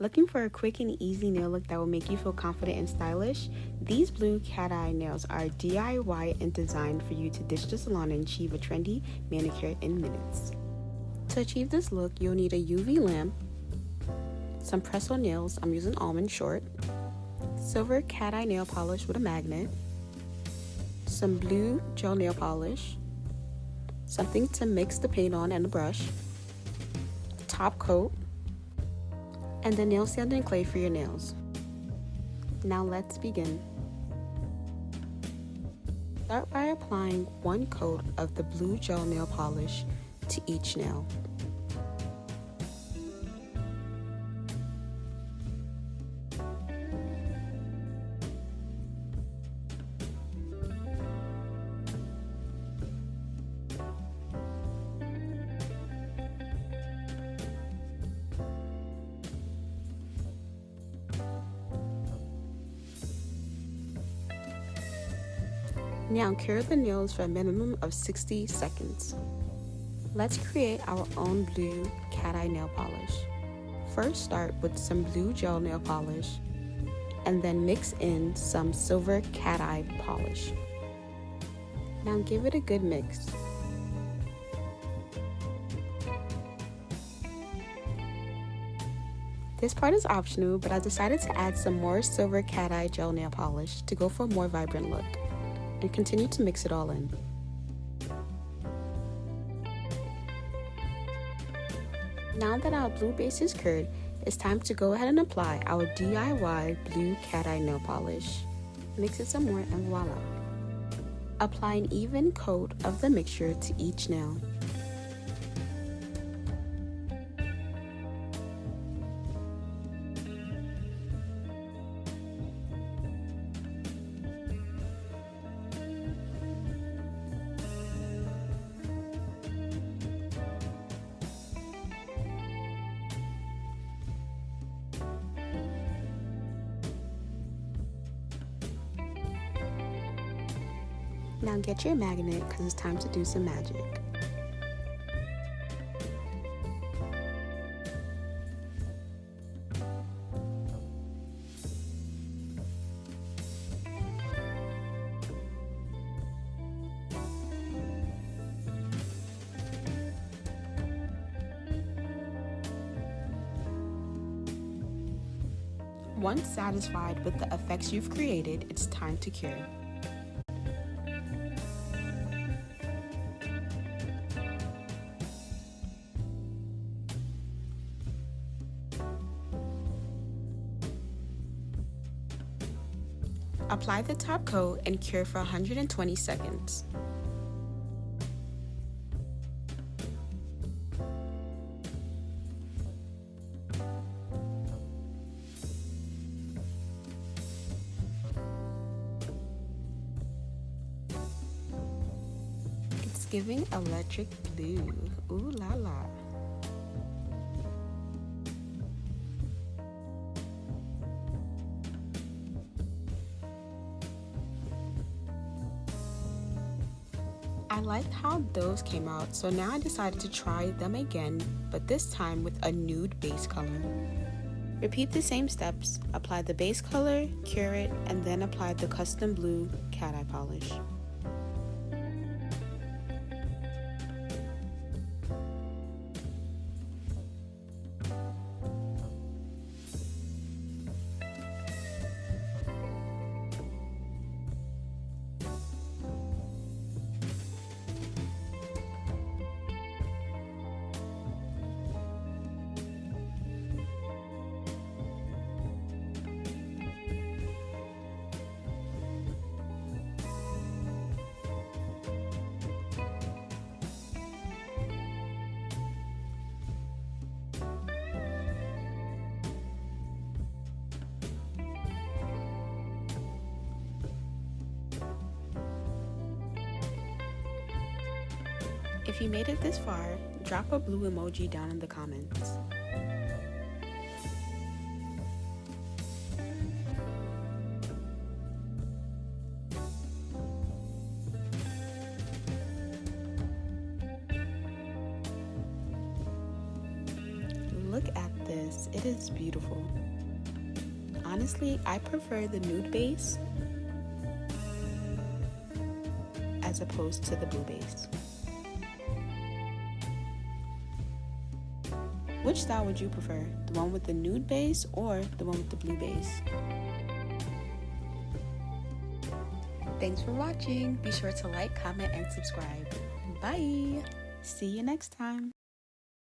Looking for a quick and easy nail look that will make you feel confident and stylish? These blue cat eye nails are DIY and designed for you to ditch the salon and achieve a trendy manicure in minutes. To achieve this look, you'll need a UV lamp, some press-on nails, I'm using almond short, silver cat eye nail polish with a magnet, some blue gel nail polish, something to mix the paint on and a brush, top coat, and the nail sand and clay for your nails. Now let's begin. Start by applying one coat of the blue gel nail polish to each nail. Now cure the nails for a minimum of 60 seconds. Let's create our own blue cat eye nail polish. First start with some blue gel nail polish and then mix in some silver cat eye polish. Now give it a good mix. This part is optional, but I decided to add some more silver cat eye gel nail polish to go for a more vibrant look. And continue to mix it all in. Now that our blue base is cured, it's time to go ahead and apply our DIY blue cat eye nail polish. Mix it some more and voila. Apply an even coat of the mixture to each nail. Now get your magnet because it's time to do some magic. Once satisfied with the effects you've created, it's time to cure. Apply the top coat and cure for 120 seconds. It's giving electric blue. Ooh la la. I liked how those came out, so now I decided to try them again, but this time with a nude base color. Repeat the same steps, apply the base color, cure it, and then apply the custom blue cat eye polish. If you made it this far, drop a blue emoji down in the comments. Look at this. this. It is beautiful. Honestly, I prefer the nude base as opposed to the blue base. Which style would you prefer? The one with the nude base or the one with the blue base? Thanks for watching. Be sure to like, comment, and subscribe. Bye. See you next time.